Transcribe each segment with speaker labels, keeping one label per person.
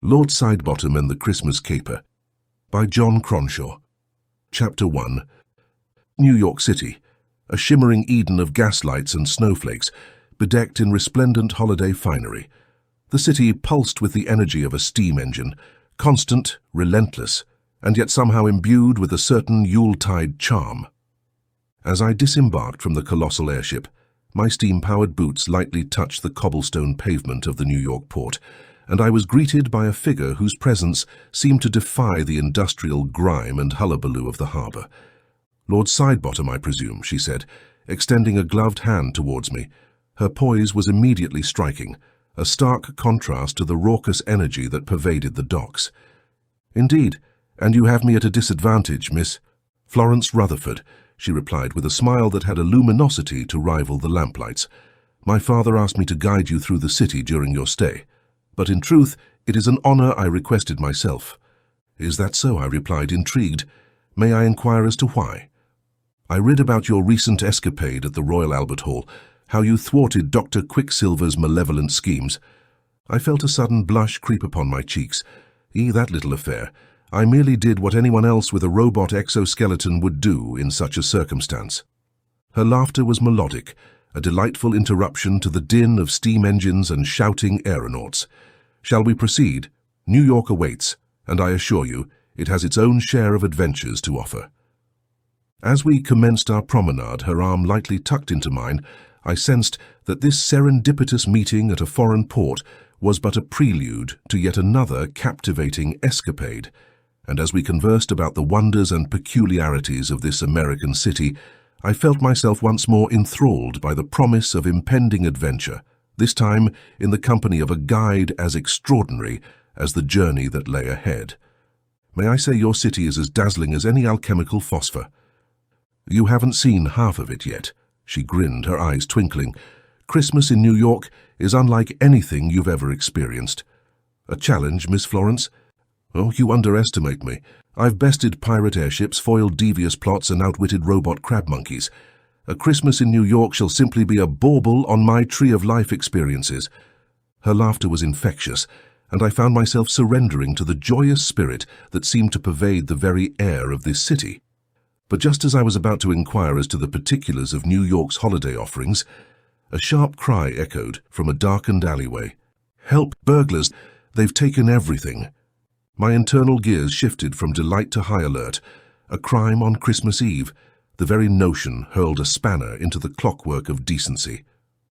Speaker 1: Lord Sidebottom and the Christmas Caper by John Cronshaw. Chapter 1. New York City, a shimmering Eden of gaslights and snowflakes, bedecked in resplendent holiday finery. The city pulsed with the energy of a steam engine, constant, relentless, and yet somehow imbued with a certain Yuletide charm. As I disembarked from the colossal airship, my steam-powered boots lightly touched the cobblestone pavement of the New York port, and I was greeted by a figure whose presence seemed to defy the industrial grime and hullabaloo of the harbour. "Lord Sidebottom, I presume," she said, extending a gloved hand towards me. Her poise was immediately striking, a stark contrast to the raucous energy that pervaded the docks. "Indeed, and you have me at a disadvantage, Miss Florence Rutherford," she replied with a smile that had a luminosity to rival the lamplights. "My father asked me to guide you through the city during your stay. But in truth, it is an honor I requested myself." "Is that so?" I replied, intrigued. "May I inquire as to why?" "I read about your recent escapade at the Royal Albert Hall, how you thwarted Dr. Quicksilver's malevolent schemes." I felt a sudden blush creep upon my cheeks. That little affair. I merely did what anyone else with a robot exoskeleton would do in such a circumstance. Her laughter was melodic, a delightful interruption to the din of steam engines and shouting aeronauts. "Shall we proceed? New York awaits, and I assure you, it has its own share of adventures to offer." As we commenced our promenade, her arm lightly tucked into mine, I sensed that this serendipitous meeting at a foreign port was but a prelude to yet another captivating escapade, and as we conversed about the wonders and peculiarities of this American city, I felt myself once more enthralled by the promise of impending adventure, this time in the company of a guide as extraordinary as the journey that lay ahead. "May I say your city is as dazzling as any alchemical phosphor?" "You haven't seen half of it yet," she grinned, her eyes twinkling. "Christmas in New York is unlike anything you've ever experienced." "A challenge, Miss Florence?" "Oh, you underestimate me. I've bested pirate airships, foiled devious plots, and outwitted robot crab monkeys. A Christmas in New York shall simply be a bauble on my tree of life experiences." Her laughter was infectious, and I found myself surrendering to the joyous spirit that seemed to pervade the very air of this city. But just as I was about to inquire as to the particulars of New York's holiday offerings, a sharp cry echoed from a darkened alleyway. "Help, burglars! They've taken everything!" My internal gears shifted from delight to high alert. A crime on Christmas Eve. The very notion hurled a spanner into the clockwork of decency.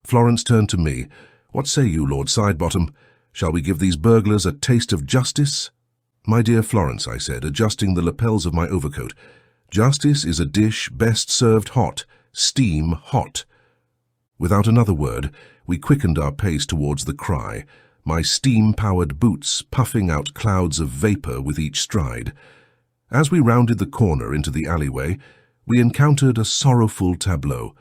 Speaker 1: Florence turned to me. "What say you, Lord Sidebottom? Shall we give these burglars a taste of justice?" "My dear Florence," I said, adjusting the lapels of my overcoat, "justice is a dish best served hot, steam hot." Without another word, we quickened our pace towards the cry, my steam-powered boots puffing out clouds of vapor with each stride. As we rounded the corner into the alleyway, we encountered a sorrowful tableau.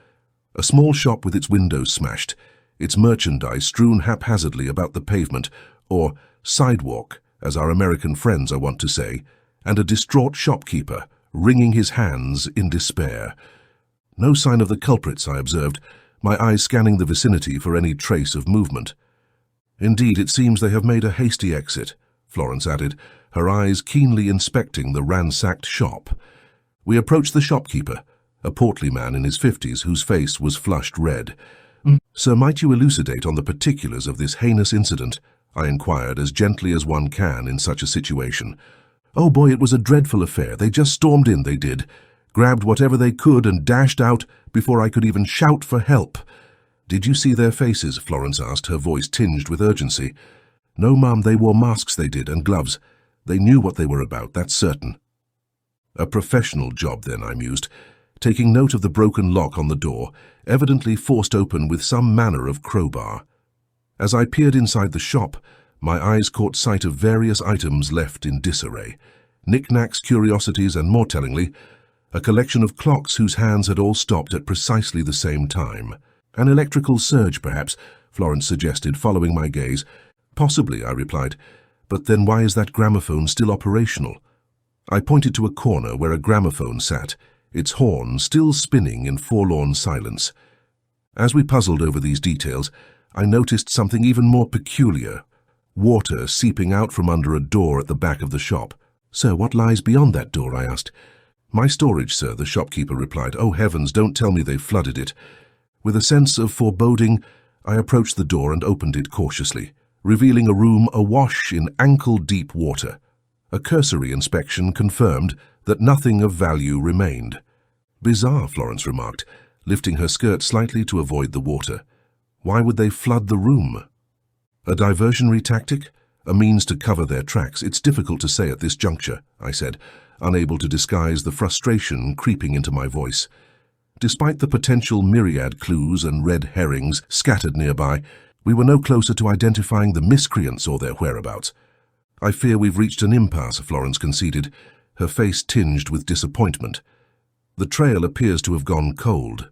Speaker 1: A small shop with its windows smashed, its merchandise strewn haphazardly about the pavement, or sidewalk, as our American friends are wont to say, and a distraught shopkeeper, wringing his hands in despair. No sign of the culprits, I observed, my eyes scanning the vicinity for any trace of movement. "Indeed, it seems they have made a hasty exit," Florence added, her eyes keenly inspecting the ransacked shop. We approached the shopkeeper, a portly man in his 50s whose face was flushed red. "Sir, might you elucidate on the particulars of this heinous incident?" I inquired, as gently as one can in such a situation. "Oh boy, it was a dreadful affair. They just stormed in, they did, grabbed whatever they could and dashed out before I could even shout for help." "Did you see their faces?" Florence asked, her voice tinged with urgency. "No, ma'am, they wore masks, they did, and gloves. They knew what they were about, that's certain." "A professional job, then," I mused, taking note of the broken lock on the door, evidently forced open with some manner of crowbar. As I peered inside the shop, my eyes caught sight of various items left in disarray. Knickknacks, curiosities, and more tellingly, a collection of clocks whose hands had all stopped at precisely the same time. "An electrical surge, perhaps," Florence suggested, following my gaze. "Possibly," I replied. "But then why is that gramophone still operational?" I pointed to a corner where a gramophone sat, its horn still spinning in forlorn silence. As we puzzled over these details, I noticed something even more peculiar. water seeping out from under a door at the back of the shop. "Sir, what lies beyond that door?" I asked. "My storage, sir," the shopkeeper replied. "Oh, heavens, don't tell me they've flooded it." With a sense of foreboding, I approached the door and opened it cautiously, revealing a room awash in ankle-deep water. A cursory inspection confirmed that nothing of value remained. "Bizarre," Florence remarked, lifting her skirt slightly to avoid the water. "Why would they flood the room?" "A diversionary tactic? A means to cover their tracks? It's difficult to say at this juncture," I said, unable to disguise the frustration creeping into my voice. Despite the potential myriad clues and red herrings scattered nearby, we were no closer to identifying the miscreants or their whereabouts. "I fear we've reached an impasse," Florence conceded, her face tinged with disappointment. "The trail appears to have gone cold."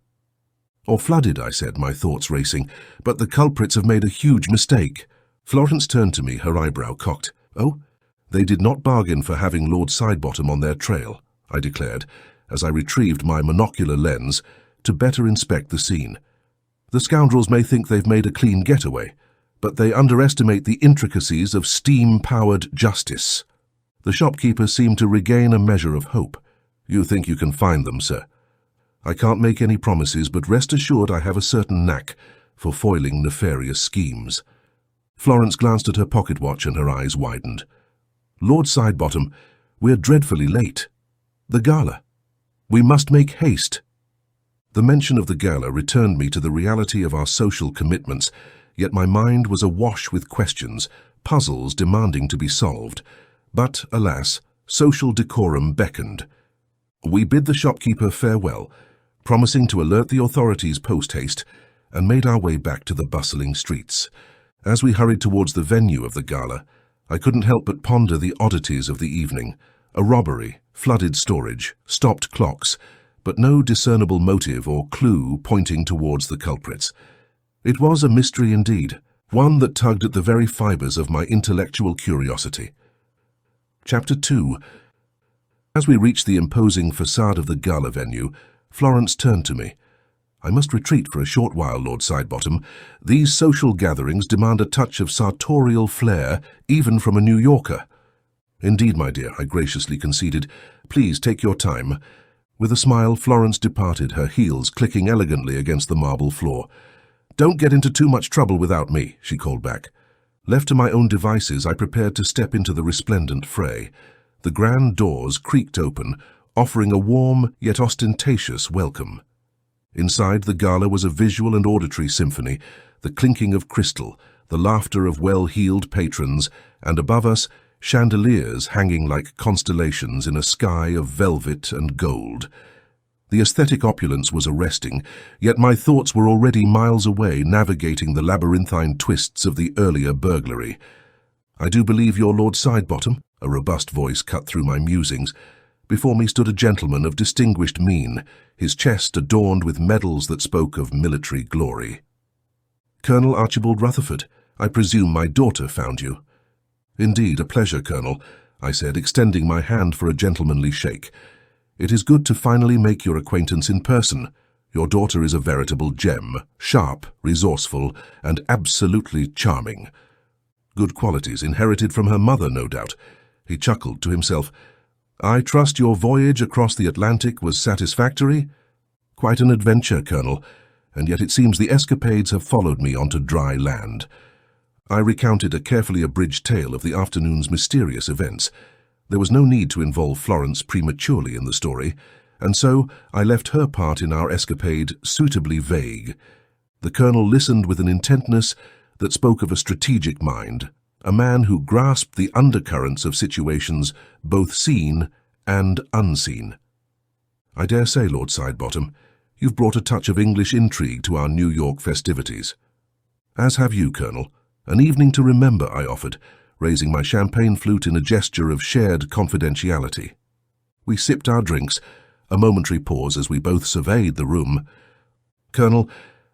Speaker 1: "Or flooded," I said, my thoughts racing, "but the culprits have made a huge mistake." Florence turned to me, her eyebrow cocked. "Oh, they did not bargain for having Lord Sidebottom on their trail," I declared, as I retrieved my monocular lens to better inspect the scene. "The scoundrels may think they've made a clean getaway, but they underestimate the intricacies of steam-powered justice." The shopkeeper seemed to regain a measure of hope. "You think you can find them, sir?" "I can't make any promises, but rest assured I have a certain knack for foiling nefarious schemes." Florence glanced at her pocket watch and her eyes widened. "Lord Sidebottom, we're dreadfully late. The gala. We must make haste." The mention of the gala returned me to the reality of our social commitments, yet my mind was awash with questions, puzzles demanding to be solved. But, alas, social decorum beckoned. We bid the shopkeeper farewell, promising to alert the authorities post-haste, and made our way back to the bustling streets. As we hurried towards the venue of the gala, I couldn't help but ponder the oddities of the evening. A robbery, flooded storage, stopped clocks, but no discernible motive or clue pointing towards the culprits. It was a mystery indeed, one that tugged at the very fibers of my intellectual curiosity. Chapter 2. As we reached the imposing facade of the gala venue, Florence turned to me. "I must retreat for a short while, Lord Sidebottom. These social gatherings demand a touch of sartorial flair, even from a New Yorker." "Indeed, my dear," I graciously conceded. "Please take your time." With a smile, Florence departed, her heels clicking elegantly against the marble floor. "Don't get into too much trouble without me," she called back. Left to my own devices, I prepared to step into the resplendent fray. The grand doors creaked open, offering a warm yet ostentatious welcome. Inside, the gala was a visual and auditory symphony, the clinking of crystal, the laughter of well-heeled patrons, and above us, chandeliers hanging like constellations in a sky of velvet and gold. The aesthetic opulence was arresting, yet my thoughts were already miles away, navigating the labyrinthine twists of the earlier burglary. "I do believe you're Lord Sidebottom," a robust voice cut through my musings. Before me stood a gentleman of distinguished mien, his chest adorned with medals that spoke of military glory. "Colonel Archibald Rutherford, I presume my daughter found you." "Indeed, a pleasure, Colonel," I said, extending my hand for a gentlemanly shake. "It is good to finally make your acquaintance in person. Your daughter is a veritable gem, sharp, resourceful, and absolutely charming." "Good qualities, inherited from her mother, no doubt." He chuckled to himself. "I trust your voyage across the Atlantic was satisfactory?" "Quite an adventure, Colonel, and yet it seems the escapades have followed me onto dry land." I recounted a carefully abridged tale of the afternoon's mysterious events. There was no need to involve Florence prematurely in the story, and so I left her part in our escapade suitably vague. The Colonel listened with an intentness that spoke of a strategic mind, a man who grasped the undercurrents of situations both seen and unseen. "I dare say, Lord Sidebottom, you've brought a touch of English intrigue to our New York festivities." "As have you, Colonel. An evening to remember," I offered, raising my champagne flute in a gesture of shared confidentiality. We sipped our drinks, a momentary pause as we both surveyed the room. "Colonel,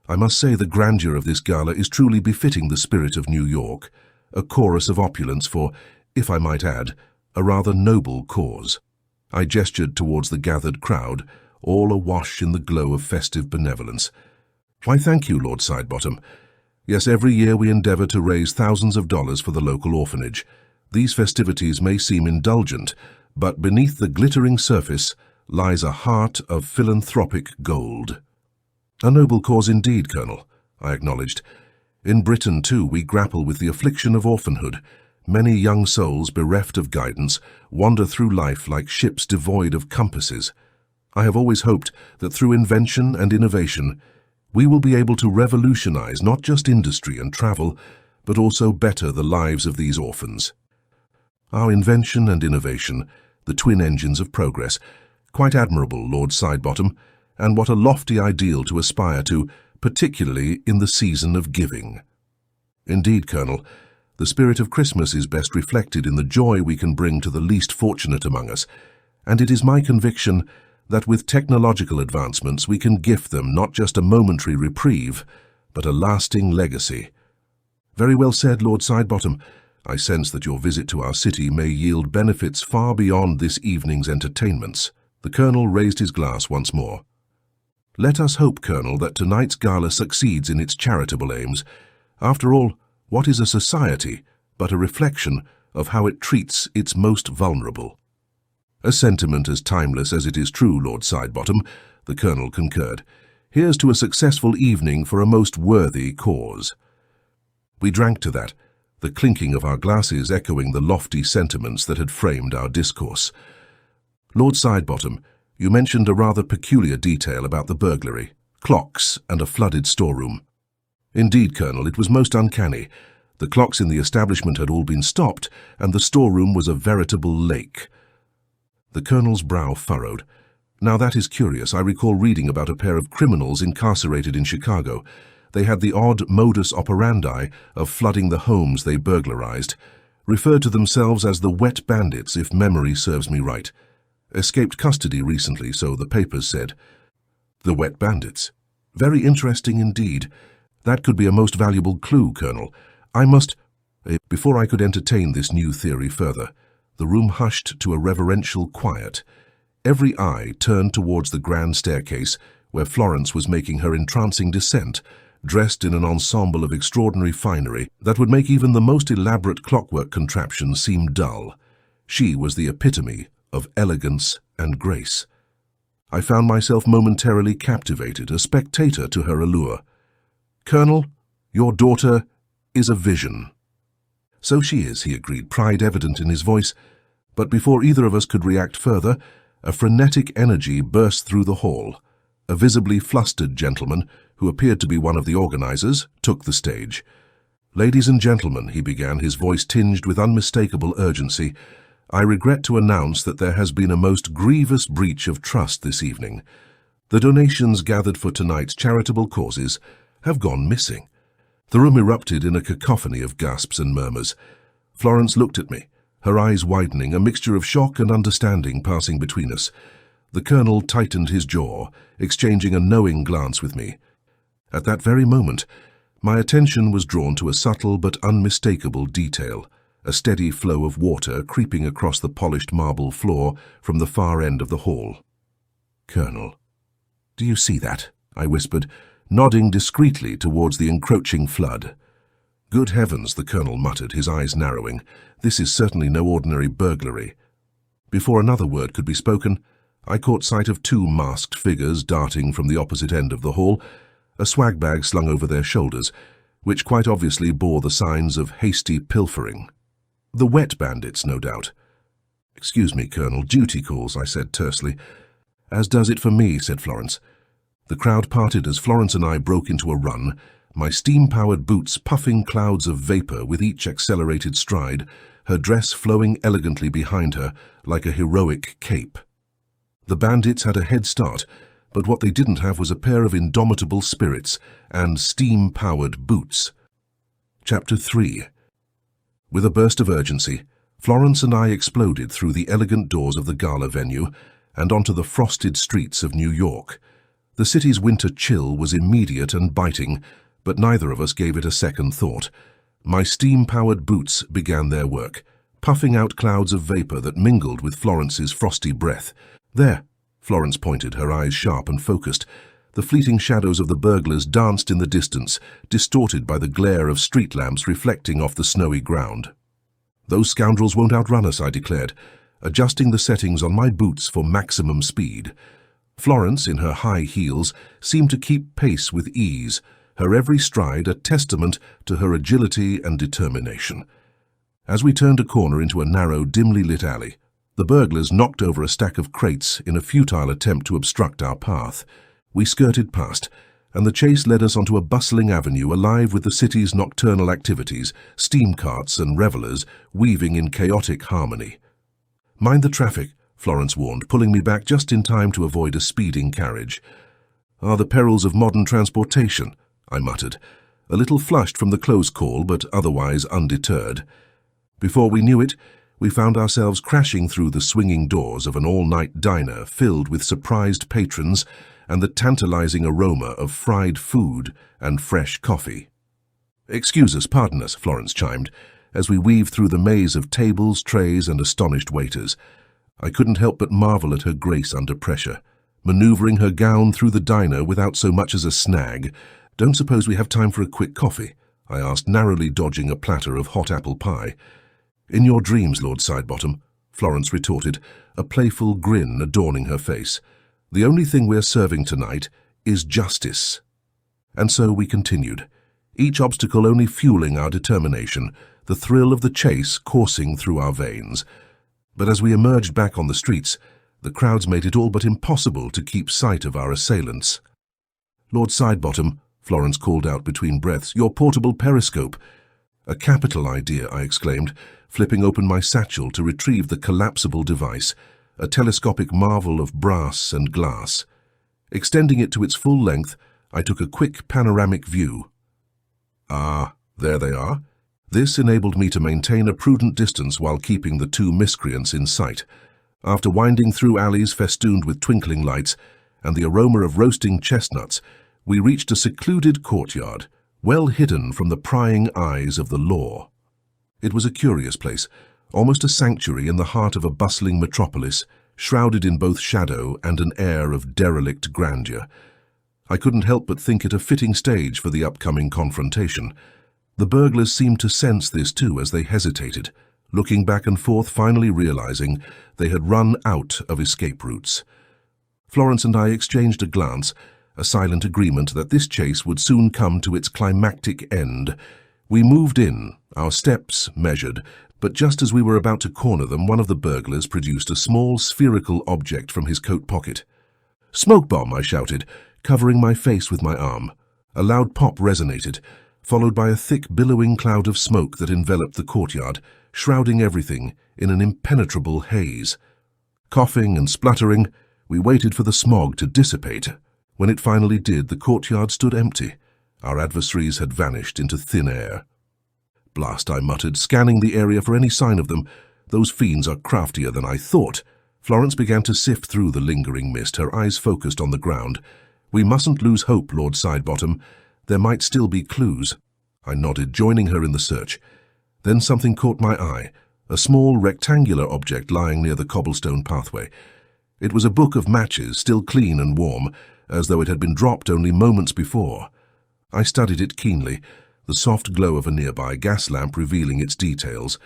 Speaker 1: I must say the grandeur of this gala is truly befitting the spirit of New York, a chorus of opulence for, if I might add, a rather noble cause." I gestured towards the gathered crowd, all awash in the glow of festive benevolence. "Why, thank you, Lord Sidebottom. Yes, every year we endeavor to raise thousands of dollars for the local orphanage. These festivities may seem indulgent, but beneath the glittering surface lies a heart of philanthropic gold. A noble cause indeed, Colonel, I acknowledged. In Britain, too, we grapple with the affliction of orphanhood. Many young souls bereft of guidance wander through life like ships devoid of compasses. I have always hoped that through invention and innovation, we will be able to revolutionize not just industry and travel, but also better the lives of these orphans. Our invention and innovation, the twin engines of progress, quite admirable, Lord Sidebottom, and what a lofty ideal to aspire to, particularly in the season of giving. Indeed, Colonel, the spirit of Christmas is best reflected in the joy we can bring to the least fortunate among us, and it is my conviction that with technological advancements we can gift them not just a momentary reprieve, but a lasting legacy. Very well said, Lord Sidebottom. I sense that your visit to our city may yield benefits far beyond this evening's entertainments. The Colonel raised his glass once more. Let us hope, Colonel, that tonight's gala succeeds in its charitable aims. After all, what is a society but a reflection of how it treats its most vulnerable? A sentiment as timeless as it is true, Lord Sidebottom, the Colonel concurred. Here's to a successful evening for a most worthy cause. We drank to that, the clinking of our glasses echoing the lofty sentiments that had framed our discourse. Lord Sidebottom, you mentioned a rather peculiar detail about the burglary, clocks and a flooded storeroom. Indeed, Colonel, it was most uncanny. The clocks in the establishment had all been stopped, and the storeroom was a veritable lake. The Colonel's brow furrowed. Now that is curious. I recall reading about a pair of criminals incarcerated in Chicago. They had the odd modus operandi of flooding the homes they burglarized, referred to themselves as the Wet Bandits, if memory serves me right. Escaped custody recently, so the papers said. The Wet Bandits. Very interesting indeed. That could be a most valuable clue, Colonel. I must— Before I could entertain this new theory further, the room hushed to a reverential quiet. Every eye turned towards the grand staircase, where Florence was making her entrancing descent, dressed in an ensemble of extraordinary finery that would make even the most elaborate clockwork contraption seem dull. She was the epitome of elegance and grace. I found myself momentarily captivated, a spectator to her allure. Colonel, your daughter is a vision. So she is, he agreed, pride evident in his voice, but before either of us could react further, a frenetic energy burst through the hall. A visibly flustered gentleman, who appeared to be one of the organizers, took the stage. Ladies and gentlemen, he began, his voice tinged with unmistakable urgency, I regret to announce that there has been a most grievous breach of trust this evening. The donations gathered for tonight's charitable causes have gone missing. The room erupted in a cacophony of gasps and murmurs. Florence looked at me, her eyes widening, a mixture of shock and understanding passing between us. The Colonel tightened his jaw, exchanging a knowing glance with me. At that very moment, my attention was drawn to a subtle but unmistakable detail, a steady flow of water creeping across the polished marble floor from the far end of the hall. Colonel, do you see that? I whispered, nodding discreetly towards the encroaching flood. Good heavens, the Colonel muttered, his eyes narrowing. This is certainly no ordinary burglary. Before another word could be spoken, I caught sight of two masked figures darting from the opposite end of the hall, a swag bag slung over their shoulders, which quite obviously bore the signs of hasty pilfering. The Wet Bandits, no doubt. Excuse me, Colonel, duty calls, I said tersely. As does it for me, said Florence. The crowd parted as Florence and I broke into a run, my steam-powered boots puffing clouds of vapor with each accelerated stride, her dress flowing elegantly behind her like a heroic cape. The bandits had a head start, but what they didn't have was a pair of indomitable spirits and steam-powered boots. Chapter 3. With a burst of urgency, Florence and I exploded through the elegant doors of the gala venue and onto the frosted streets of New York. The city's winter chill was immediate and biting, but neither of us gave it a second thought. My steam-powered boots began their work, puffing out clouds of vapor that mingled with Florence's frosty breath. There, Florence pointed, her eyes sharp and focused. The fleeting shadows of the burglars danced in the distance, distorted by the glare of street lamps reflecting off the snowy ground. "Those scoundrels won't outrun us," I declared, adjusting the settings on my boots for maximum speed. Florence, in her high heels, seemed to keep pace with ease, her every stride a testament to her agility and determination. As we turned a corner into a narrow, dimly lit alley, the burglars knocked over a stack of crates in a futile attempt to obstruct our path. We skirted past, and the chase led us onto a bustling avenue alive with the city's nocturnal activities, steam carts and revelers weaving in chaotic harmony. "Mind the traffic," Florence warned, pulling me back just in time to avoid a speeding carriage. "Ah, the perils of modern transportation," I muttered, a little flushed from the close call but otherwise undeterred. Before we knew it, we found ourselves crashing through the swinging doors of an all-night diner filled with surprised patrons and the tantalizing aroma of fried food and fresh coffee. "Excuse us, pardon us," Florence chimed, as we weaved through the maze of tables, trays, and astonished waiters. I couldn't help but marvel at her grace under pressure, maneuvering her gown through the diner without so much as a snag. "Don't suppose we have time for a quick coffee?" I asked, narrowly dodging a platter of hot apple pie. "In your dreams, Lord Sidebottom," Florence retorted, a playful grin adorning her face. "The only thing we're serving tonight is justice." And so we continued, each obstacle only fueling our determination, the thrill of the chase coursing through our veins. But as we emerged back on the streets, the crowds made it all but impossible to keep sight of our assailants. "Lord Sidebottom," Florence called out between breaths, "your portable periscope." "A capital idea," I exclaimed, flipping open my satchel to retrieve the collapsible device, a telescopic marvel of brass and glass. Extending it to its full length, I took a quick panoramic view. Ah, there they are. This enabled me to maintain a prudent distance while keeping the two miscreants in sight. After winding through alleys festooned with twinkling lights and the aroma of roasting chestnuts, we reached a secluded courtyard, well hidden from the prying eyes of the law. It was a curious place, almost a sanctuary in the heart of a bustling metropolis, shrouded in both shadow and an air of derelict grandeur. I couldn't help but think it a fitting stage for the upcoming confrontation. The burglars seemed to sense this too as they hesitated, looking back and forth, finally realizing they had run out of escape routes. Florence and I exchanged a glance, a silent agreement that this chase would soon come to its climactic end. We moved in, our steps measured, but just as we were about to corner them, one of the burglars produced a small spherical object from his coat pocket. "Smoke bomb!" I shouted, covering my face with my arm. A loud pop resonated, followed by a thick billowing cloud of smoke that enveloped the courtyard, shrouding everything in an impenetrable haze. Coughing and spluttering, we waited for the smog to dissipate. When it finally did, the courtyard stood empty. Our adversaries had vanished into thin air. "Blast," I muttered, scanning the area for any sign of them. "Those fiends are craftier than I thought." Florence began to sift through the lingering mist, her eyes focused on the ground. "We mustn't lose hope, Lord Sidebottom. There might still be clues." I nodded, joining her in the search. Then something caught my eye, a small rectangular object lying near the cobblestone pathway. It was a book of matches, still clean and warm, as though it had been dropped only moments before. I studied it keenly, the soft glow of a nearby gas lamp revealing its details.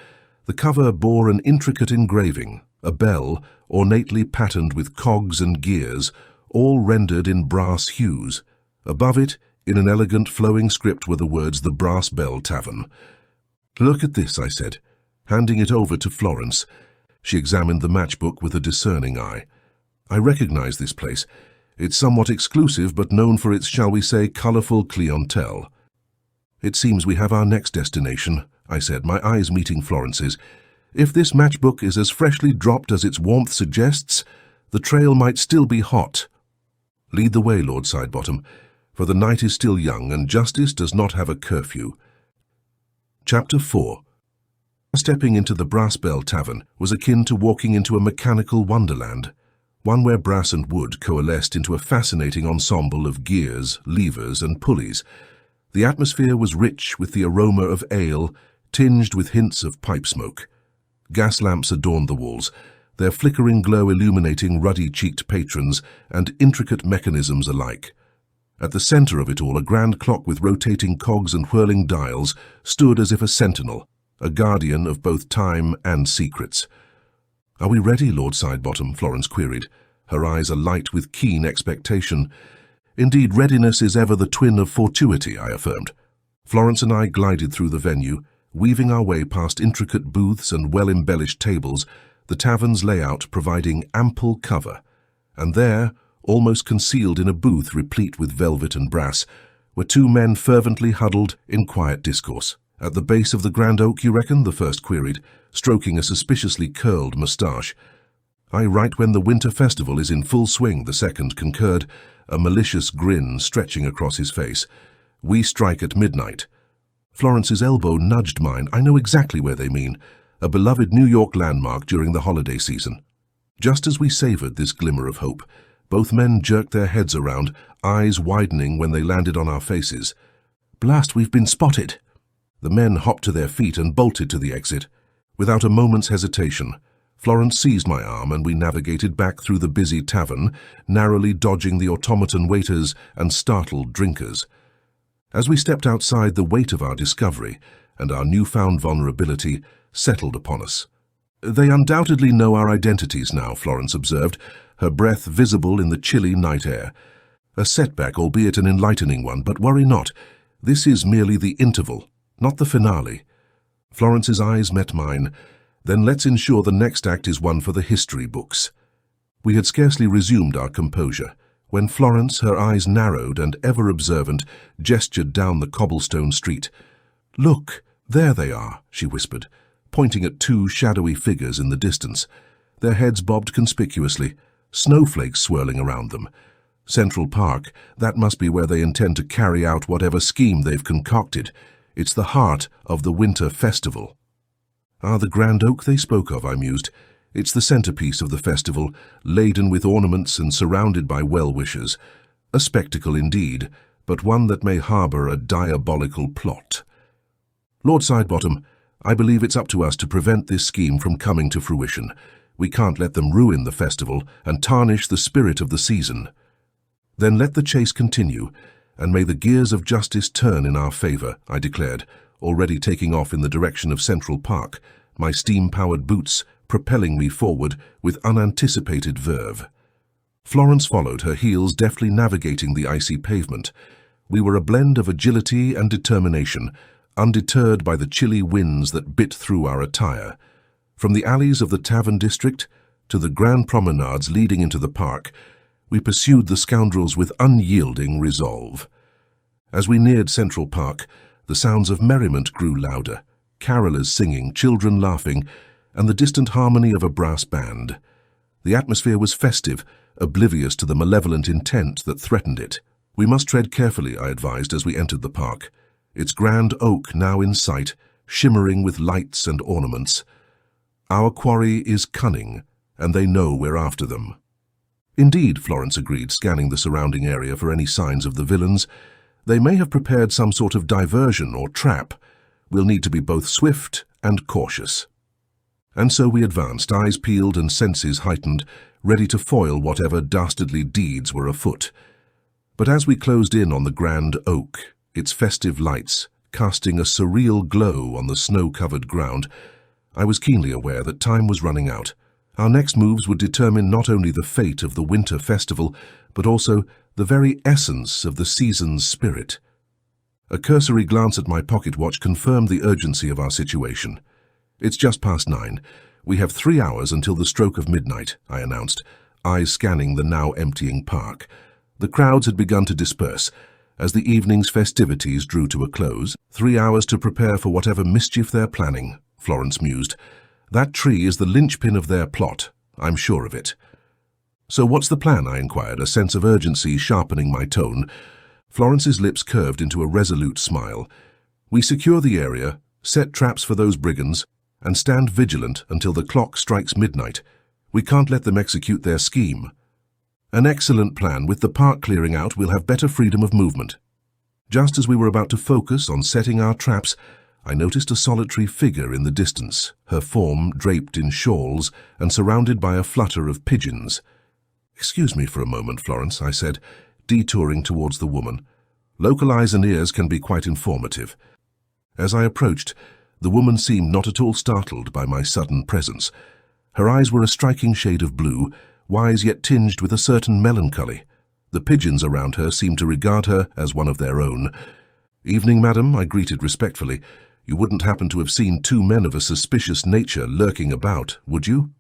Speaker 1: The cover bore an intricate engraving, a bell ornately patterned with cogs and gears, all rendered in brass hues. Above it, in an elegant flowing script, were the words "The Brass Bell Tavern." "Look at this," I said, handing it over to Florence. She examined the matchbook with a discerning eye. "I recognize this place. It's somewhat exclusive, but known for its, shall we say, colorful clientele." "It seems we have our next destination," I said, my eyes meeting Florence's. "If this matchbook is as freshly dropped as its warmth suggests, the trail might still be hot." "Lead the way, Lord Sidebottom, for the night is still young and justice does not have a curfew." Chapter 4. Stepping into the Brass Bell Tavern was akin to walking into a mechanical wonderland, one where brass and wood coalesced into a fascinating ensemble of gears, levers, and pulleys. The atmosphere was rich with the aroma of ale, tinged with hints of pipe smoke. Gas lamps adorned the walls, their flickering glow illuminating ruddy-cheeked patrons and intricate mechanisms alike. At the center of it all, a grand clock with rotating cogs and whirling dials stood as if a sentinel, a guardian of both time and secrets. "Are we ready, Lord Sidebottom?" Florence queried, her eyes alight with keen expectation. "Indeed, readiness is ever the twin of fortuity," I affirmed. Florence and I glided through the venue, weaving our way past intricate booths and well-embellished tables, the tavern's layout providing ample cover. And there, almost concealed in a booth replete with velvet and brass, were two men fervently huddled in quiet discourse. "At the base of the grand oak, you reckon?" the first queried, stroking a suspiciously curled moustache. "Aye, right when the winter festival is in full swing," the second concurred, a malicious grin stretching across his face. "We strike at midnight." Florence's elbow nudged mine. "I know exactly where they mean. A beloved New York landmark during the holiday season." Just as we savored this glimmer of hope, both men jerked their heads around, eyes widening when they landed on our faces. "Blast, we've been spotted!" The men hopped to their feet and bolted to the exit. Without a moment's hesitation, Florence seized my arm and we navigated back through the busy tavern, narrowly dodging the automaton waiters and startled drinkers. As we stepped outside, the weight of our discovery and our newfound vulnerability settled upon us. "They undoubtedly know our identities now," Florence observed, her breath visible in the chilly night air. "A setback, albeit an enlightening one, but worry not. This is merely the interval, not the finale." Florence's eyes met mine. "Then let's ensure the next act is one for the history books." We had scarcely resumed our composure when Florence, her eyes narrowed and ever observant, gestured down the cobblestone street. "Look, there they are," she whispered, pointing at two shadowy figures in the distance. Their heads bobbed conspicuously, snowflakes swirling around them. Central Park, that must be where they intend to carry out whatever scheme they've concocted. It's the heart of the winter festival. "Ah, the grand oak they spoke of," I mused. "It's the centerpiece of the festival, laden with ornaments and surrounded by well-wishers. A spectacle indeed, but one that may harbor a diabolical plot. Lord Sidebottom, I believe it's up to us to prevent this scheme from coming to fruition. We can't let them ruin the festival and tarnish the spirit of the season." "Then let the chase continue, and may the gears of justice turn in our favor," I declared, already taking off in the direction of Central Park, my steam-powered boots propelling me forward with unanticipated verve. Florence followed, her heels deftly navigating the icy pavement. We were a blend of agility and determination, undeterred by the chilly winds that bit through our attire. From the alleys of the tavern district to the grand promenades leading into the park, we pursued the scoundrels with unyielding resolve. As we neared Central Park, the sounds of merriment grew louder, carolers singing, children laughing, and the distant harmony of a brass band. The atmosphere was festive, oblivious to the malevolent intent that threatened it. "We must tread carefully," I advised as we entered the park. Its grand oak now in sight, shimmering with lights and ornaments. "Our quarry is cunning, and they know we're after them." "Indeed," Florence agreed, scanning the surrounding area for any signs of the villains. "They may have prepared some sort of diversion or trap. We'll need to be both swift and cautious." And so we advanced, eyes peeled and senses heightened, ready to foil whatever dastardly deeds were afoot. But as we closed in on the grand oak, its festive lights casting a surreal glow on the snow-covered ground, I was keenly aware that time was running out. Our next moves would determine not only the fate of the winter festival, but also the very essence of the season's spirit. A cursory glance at my pocket watch confirmed the urgency of our situation. "It's just past 9. We have 3 hours until the stroke of midnight," I announced, eyes scanning the now emptying park. The crowds had begun to disperse as the evening's festivities drew to a close. 3 hours to prepare for whatever mischief they're planning, Florence mused. That tree is the linchpin of their plot, I'm sure of it. "So what's the plan?" I inquired, a sense of urgency sharpening my tone. Florence's lips curved into a resolute smile. "We secure the area, set traps for those brigands, and stand vigilant until the clock strikes midnight. We can't let them execute their scheme." "An excellent plan. With the park clearing out, we'll have better freedom of movement." Just as we were about to focus on setting our traps, I noticed a solitary figure in the distance, her form draped in shawls and surrounded by a flutter of pigeons. "Excuse me for a moment, Florence," I said. detouring towards the woman. Local eyes and ears can be quite informative. As I approached, the woman seemed not at all startled by my sudden presence. Her eyes were a striking shade of blue, wise yet tinged with a certain melancholy. The pigeons around her seemed to regard her as one of their own. "Evening, madam," I greeted respectfully. "You wouldn't happen to have seen two men of a suspicious nature lurking about, would you?"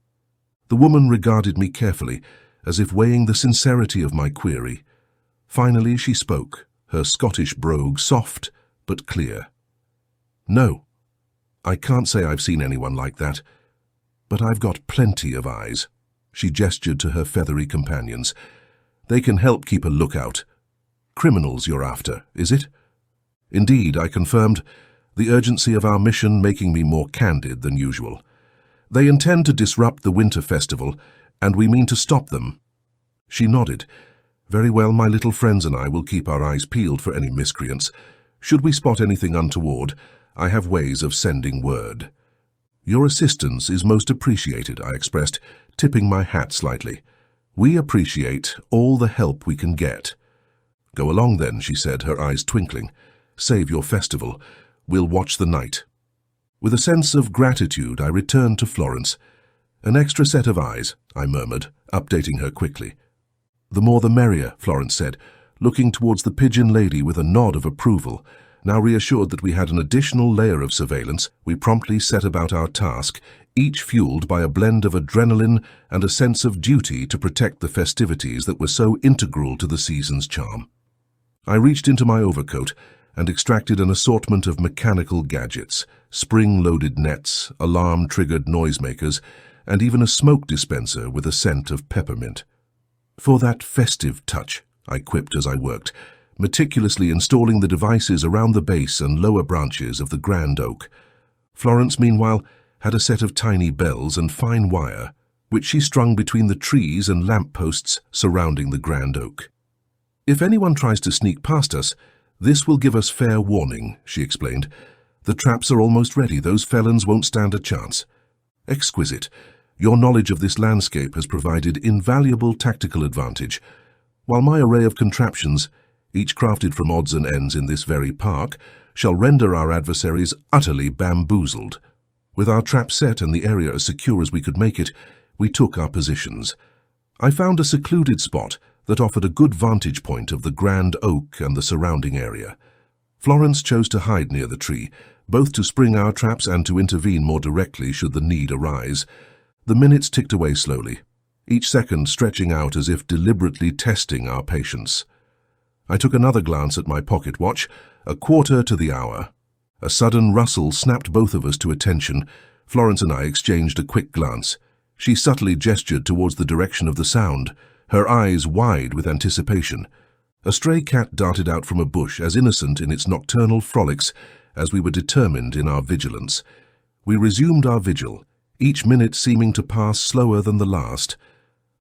Speaker 1: The woman regarded me carefully, as if weighing the sincerity of my query. Finally she spoke, her Scottish brogue soft but clear. "No, I can't say I've seen anyone like that, but I've got plenty of eyes." She gestured to her feathery companions. "They can help keep a lookout. Criminals you're after, is it?" "Indeed," I confirmed, the urgency of our mission making me more candid than usual. "They intend to disrupt the winter festival, and we mean to stop them." She nodded. "Very well, my little friends and I will keep our eyes peeled for any miscreants. Should we spot anything untoward, I have ways of sending word." "Your assistance is most appreciated," I expressed, tipping my hat slightly. "We appreciate all the help we can get." "Go along then," she said, her eyes twinkling. "Save your festival. We'll watch the night." With a sense of gratitude, I returned to Florence. "An extra set of eyes," I murmured, updating her quickly. "The more the merrier," Florence said, looking towards the pigeon lady with a nod of approval. Now reassured that we had an additional layer of surveillance, we promptly set about our task, each fueled by a blend of adrenaline and a sense of duty to protect the festivities that were so integral to the season's charm. I reached into my overcoat and extracted an assortment of mechanical gadgets, spring-loaded nets, alarm-triggered noisemakers, and even a smoke dispenser with a scent of peppermint. "For that festive touch," I quipped as I worked, meticulously installing the devices around the base and lower branches of the grand oak. Florence, meanwhile, had a set of tiny bells and fine wire, which she strung between the trees and lamp-posts surrounding the grand oak. "If anyone tries to sneak past us, this will give us fair warning," she explained. "The traps are almost ready. Those felons won't stand a chance." "Exquisite. Your knowledge of this landscape has provided invaluable tactical advantage, while my array of contraptions, each crafted from odds and ends in this very park, shall render our adversaries utterly bamboozled." With our trap set and the area as secure as we could make it, we took our positions. I found a secluded spot that offered a good vantage point of the grand oak and the surrounding area. Florence chose to hide near the tree, both to spring our traps and to intervene more directly should the need arise. The minutes ticked away slowly, each second stretching out as if deliberately testing our patience. I took another glance at my pocket watch, 1/4 to the hour. A sudden rustle snapped both of us to attention. Florence and I exchanged a quick glance. She subtly gestured towards the direction of the sound, her eyes wide with anticipation. A stray cat darted out from a bush, as innocent in its nocturnal frolics as we were determined in our vigilance. We resumed our vigil, each minute seeming to pass slower than the last.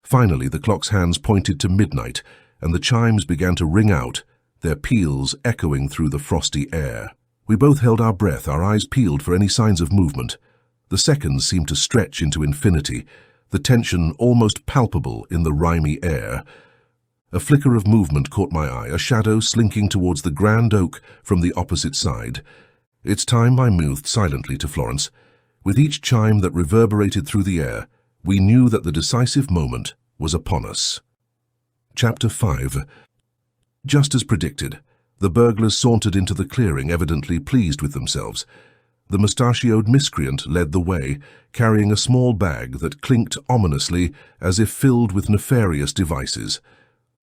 Speaker 1: Finally, the clock's hands pointed to midnight, and the chimes began to ring out, their peals echoing through the frosty air. We both held our breath, our eyes peeled for any signs of movement. The seconds seemed to stretch into infinity, the tension almost palpable in the rimy air. A flicker of movement caught my eye, a shadow slinking towards the grand oak from the opposite side. "It's time," I mouthed silently to Florence. With each chime that reverberated through the air, we knew that the decisive moment was upon us. Chapter 5. Just as predicted, the burglars sauntered into the clearing, evidently pleased with themselves. The mustachioed miscreant led the way, carrying a small bag that clinked ominously as if filled with nefarious devices.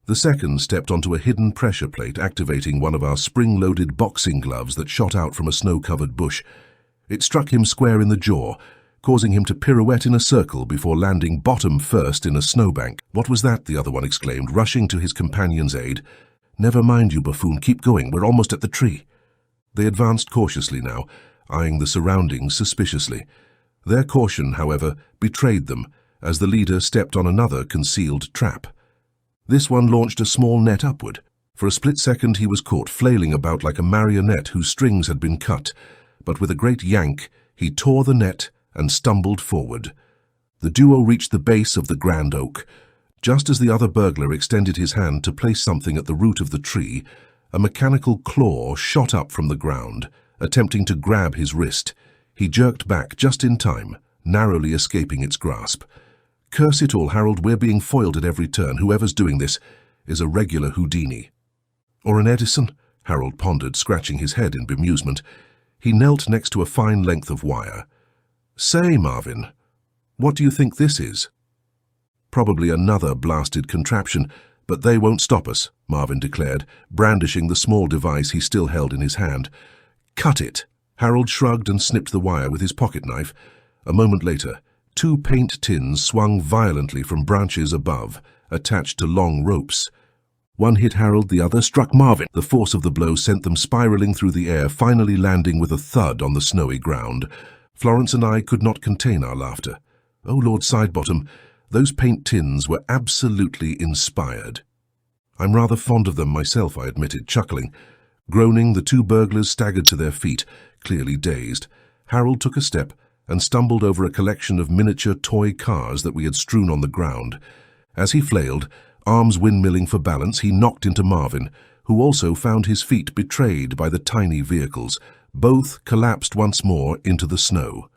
Speaker 1: The second stepped onto a hidden pressure plate, activating one of our spring-loaded boxing gloves that shot out from a snow-covered bush. It struck him square in the jaw, causing him to pirouette in a circle before landing bottom first in a snowbank. "What was that?" the other one exclaimed, rushing to his companion's aid. "Never mind, you buffoon, keep going, we're almost at the tree." They advanced cautiously now, eyeing the surroundings suspiciously. Their caution, however, betrayed them, as the leader stepped on another concealed trap. This one launched a small net upward. For a split second he was caught, flailing about like a marionette whose strings had been cut, but with a great yank he tore the net and stumbled forward. The duo reached the base of the grand oak. Just as the other burglar extended his hand to place something at the root of the tree, a mechanical claw shot up from the ground, attempting to grab his wrist. He jerked back just in time, narrowly escaping its grasp. Curse it all, Harold, we're being foiled at every turn. Whoever's doing this is a regular Houdini. Or an Edison? Harold pondered, scratching his head in bemusement. He knelt next to a fine length of wire. Say, Marvin, what do you think this is? Probably another blasted contraption, but they won't stop us, Marvin declared, brandishing the small device he still held in his hand. Cut it! Harold shrugged and snipped the wire with his pocket knife. A moment later, 2 paint tins swung violently from branches above, attached to long ropes. One hit Harold, the other struck Marvin. The force of the blow sent them spiraling through the air, finally landing with a thud on the snowy ground. Florence and I could not contain our laughter. Oh, Lord Sidebottom, those paint tins were absolutely inspired. I'm rather fond of them myself, I admitted, chuckling. Groaning, the 2 burglars staggered to their feet, clearly dazed. Harold took a step and stumbled over a collection of miniature toy cars that we had strewn on the ground. As he flailed, arms windmilling for balance, he knocked into Marvin, who also found his feet betrayed by the tiny vehicles. Both collapsed once more into the snow.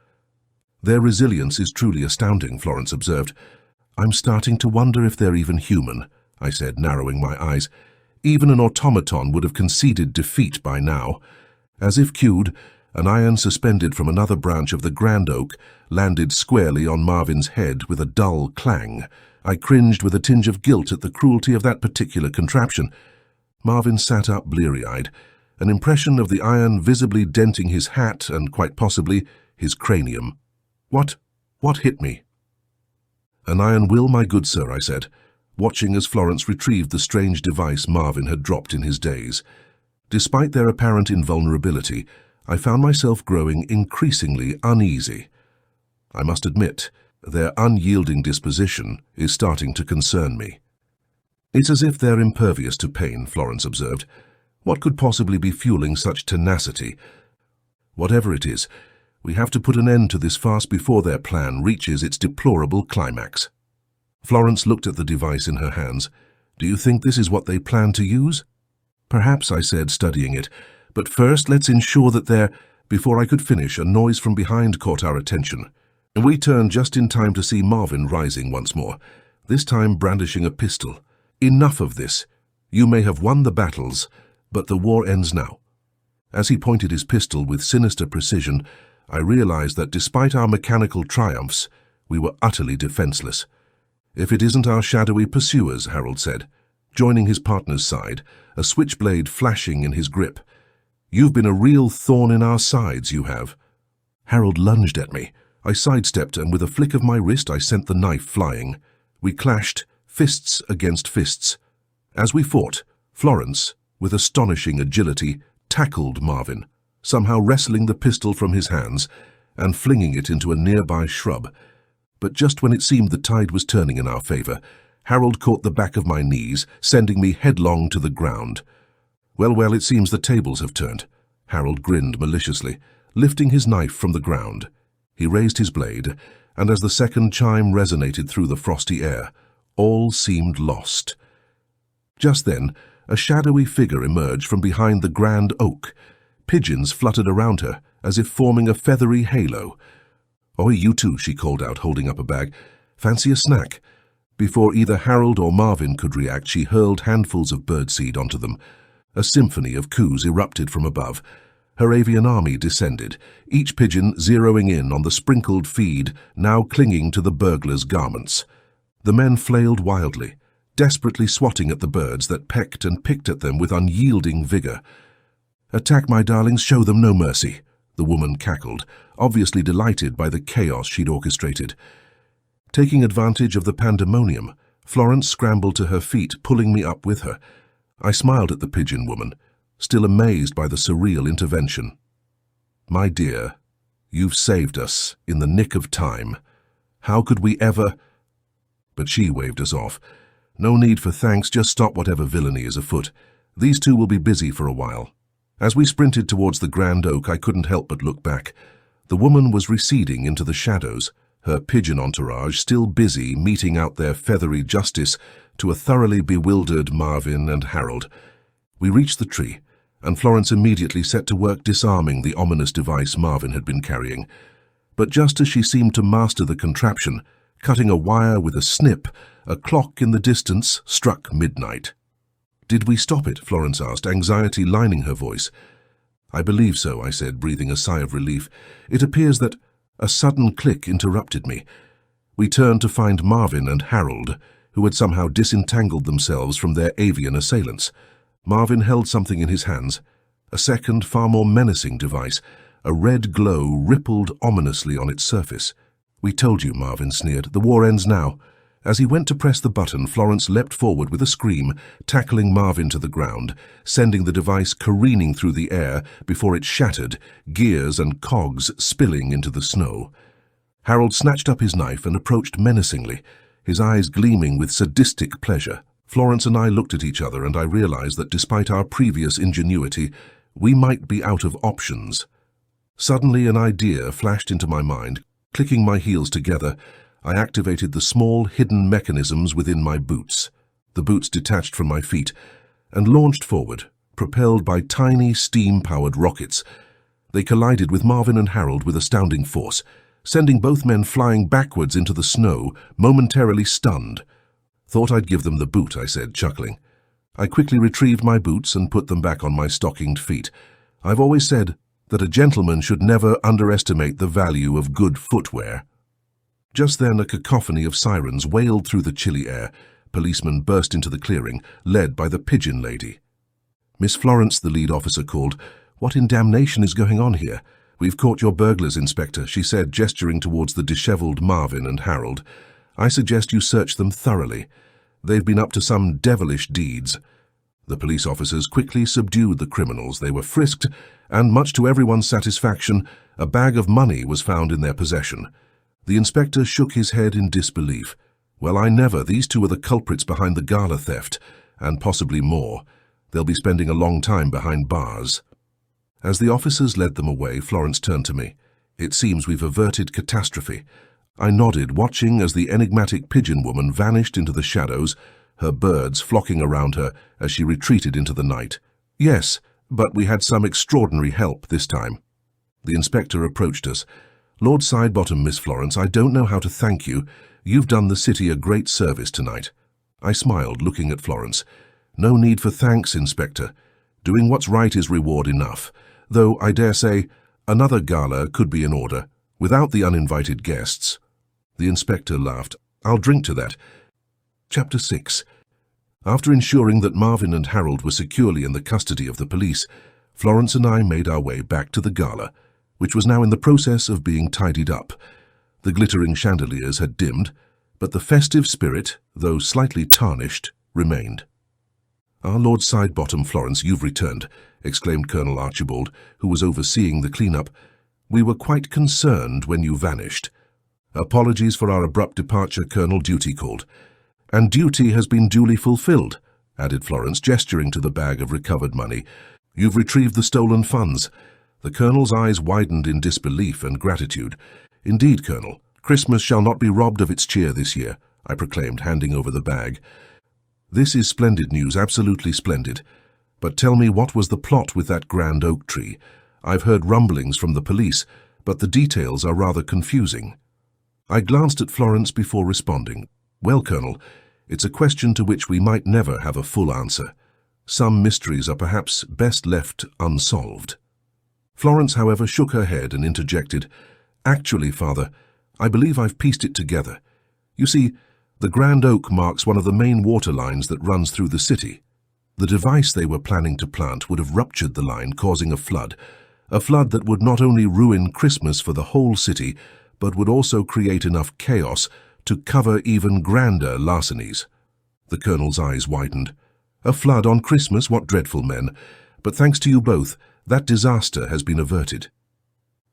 Speaker 1: Their resilience is truly astounding, Florence observed. I'm starting to wonder if they're even human, I said, narrowing my eyes. Even an automaton would have conceded defeat by now. As if cued, an iron suspended from another branch of the grand oak landed squarely on Marvin's head with a dull clang. I cringed with a tinge of guilt at the cruelty of that particular contraption. Marvin sat up bleary-eyed, an impression of the iron visibly denting his hat and, quite possibly, his cranium. What hit me? An iron will, my good sir, I said, watching as Florence retrieved the strange device Marvin had dropped in his daze. Despite their apparent invulnerability, I found myself growing increasingly uneasy. I must admit, their unyielding disposition is starting to concern me. It's as if they're impervious to pain, Florence observed. What could possibly be fueling such tenacity? Whatever it is, we have to put an end to this farce before their plan reaches its deplorable climax. Florence looked at the device in her hands. Do you think this is what they plan to use? Perhaps, I said, studying it. But first, let's ensure that they're... Before I could finish, a noise from behind caught our attention. We turned just in time to see Marvin rising once more, this time brandishing a pistol. Enough of this. You may have won the battles, but the war ends now. As he pointed his pistol with sinister precision, I realized that despite our mechanical triumphs, we were utterly defenseless. If it isn't our shadowy pursuers, Harold said, joining his partner's side, a switchblade flashing in his grip. You've been a real thorn in our sides, you have. Harold lunged at me. I sidestepped, and with a flick of my wrist I sent the knife flying. We clashed, fists against fists. As we fought, Florence, with astonishing agility, tackled Marvin, somehow wresting the pistol from his hands and flinging it into a nearby shrub. But just when it seemed the tide was turning in our favor, Harold caught the back of my knees, sending me headlong to the ground. Well, it seems the tables have turned. Harold grinned maliciously, lifting his knife from the ground. He raised his blade, and as the second chime resonated through the frosty air, all seemed lost. Just then, a shadowy figure emerged from behind the grand oak. Pigeons fluttered around her, as if forming a feathery halo. "Oi, you two," she called out, holding up a bag. "Fancy a snack?" Before either Harold or Marvin could react, she hurled handfuls of birdseed onto them. A symphony of coos erupted from above. Her avian army descended, each pigeon zeroing in on the sprinkled feed now clinging to the burglars' garments. The men flailed wildly, desperately swatting at the birds that pecked and picked at them with unyielding vigor. "Attack, my darlings, show them no mercy," the woman cackled, obviously delighted by the chaos she'd orchestrated. Taking advantage of the pandemonium, Florence scrambled to her feet, pulling me up with her. I smiled at the pigeon woman, still amazed by the surreal intervention. "My dear, you've saved us in the nick of time. How could we ever—" But she waved us off. "No need for thanks, just stop whatever villainy is afoot. These two will be busy for a while." As we sprinted towards the grand oak, I couldn't help but look back. The woman was receding into the shadows, her pigeon entourage still busy meting out their feathery justice to a thoroughly bewildered Marvin and Harold. We reached the tree, and Florence immediately set to work disarming the ominous device Marvin had been carrying. But just as she seemed to master the contraption, cutting a wire with a snip, a clock in the distance struck midnight. "Did we stop it?" Florence asked, anxiety lining her voice. "I believe so," I said, breathing a sigh of relief. "It appears that—" A sudden click interrupted me. We turned to find Marvin and Harold, who had somehow disentangled themselves from their avian assailants. Marvin held something in his hands, a second, far more menacing device. A red glow rippled ominously on its surface. "We told you," Marvin sneered. "The war ends now." As he went to press the button, Florence leapt forward with a scream, tackling Marvin to the ground, sending the device careening through the air before it shattered, gears and cogs spilling into the snow. Harold snatched up his knife and approached menacingly, his eyes gleaming with sadistic pleasure. Florence and I looked at each other, and I realized that despite our previous ingenuity, we might be out of options. Suddenly an idea flashed into my mind. Clicking my heels together, I activated the small, hidden mechanisms within my boots. The boots detached from my feet and launched forward, propelled by tiny, steam-powered rockets. They collided with Marvin and Harold with astounding force, sending both men flying backwards into the snow, momentarily stunned. "Thought I'd give them the boot," I said, chuckling. I quickly retrieved my boots and put them back on my stockinged feet. I've always said that a gentleman should never underestimate the value of good footwear. Just then a cacophony of sirens wailed through the chilly air. Policemen burst into the clearing, led by the pigeon lady. "Miss Florence," the lead officer called. "What in damnation is going on here?" "We've caught your burglars, Inspector," she said, gesturing towards the dishevelled Marvin and Harold. "I suggest you search them thoroughly. They've been up to some devilish deeds." The police officers quickly subdued the criminals. They were frisked, and much to everyone's satisfaction, a bag of money was found in their possession. The inspector shook his head in disbelief. "Well, I never. These two are the culprits behind the gala theft, and possibly more. They'll be spending a long time behind bars." As the officers led them away, Florence turned to me. "It seems we've averted catastrophe." I nodded, watching as the enigmatic pigeon woman vanished into the shadows, her birds flocking around her as she retreated into the night. "Yes, but we had some extraordinary help this time." The inspector approached us. "Lord Sidebottom, Miss Florence, I don't know how to thank you. You've done the city a great service tonight." I smiled, looking at Florence. "No need for thanks, Inspector. Doing what's right is reward enough. Though, I dare say, another gala could be in order, without the uninvited guests." The inspector laughed. "I'll drink to that." Chapter 6. After ensuring that Marvin and Harold were securely in the custody of the police, Florence and I made our way back to the gala, which was now in the process of being tidied up. The glittering chandeliers had dimmed, but the festive spirit, though slightly tarnished, remained. "Our Lord Sidebottom, Florence, you've returned," exclaimed Colonel Archibald, who was overseeing the clean-up. "We were quite concerned when you vanished." "Apologies for our abrupt departure, Colonel," Duty called. "And duty has been duly fulfilled," added Florence, gesturing to the bag of recovered money. "You've retrieved the stolen funds." The Colonel's eyes widened in disbelief and gratitude. "Indeed, Colonel, Christmas shall not be robbed of its cheer this year," I proclaimed, handing over the bag. "This is splendid news, absolutely splendid. But tell me, what was the plot with that grand oak tree? I've heard rumblings from the police, but the details are rather confusing." I glanced at Florence before responding. "Well, Colonel, it's a question to which we might never have a full answer. Some mysteries are perhaps best left unsolved." Florence, however, shook her head and interjected, "Actually, Father, I believe I've pieced it together. You see, the Grand Oak marks one of the main water lines that runs through the city. The device they were planning to plant would have ruptured the line, causing a flood that would not only ruin Christmas for the whole city, but would also create enough chaos to cover even grander larcenies." The Colonel's eyes widened. "A flood on Christmas? What dreadful men! But thanks to you both, that disaster has been averted."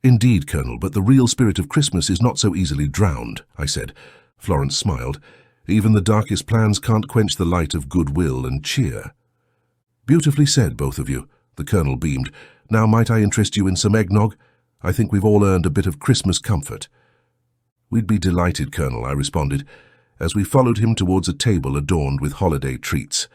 Speaker 1: "Indeed, Colonel, but the real spirit of Christmas is not so easily drowned," I said. Florence smiled. "Even the darkest plans can't quench the light of goodwill and cheer." "Beautifully said, both of you," the Colonel beamed. "Now might I interest you in some eggnog? I think we've all earned a bit of Christmas comfort." "We'd be delighted, Colonel," I responded, as we followed him towards a table adorned with holiday treats.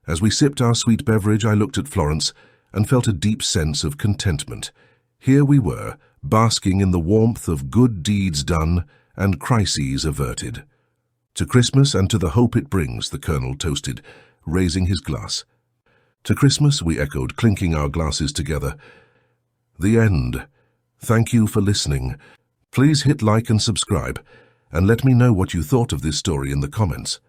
Speaker 1: As we sipped our sweet beverage, I looked at Florence and felt a deep sense of contentment. Here we were, basking in the warmth of good deeds done and crises averted. "To Christmas and to the hope it brings," the Colonel toasted, raising his glass. "To Christmas," we echoed, clinking our glasses together. The end. Thank you for listening. Please hit like and subscribe, and let me know what you thought of this story in the comments.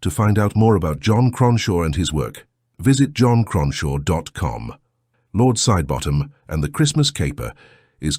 Speaker 1: To find out more about John Cronshaw and his work, visit johncronshaw.com. Lord Sidebottom and the Christmas Caper is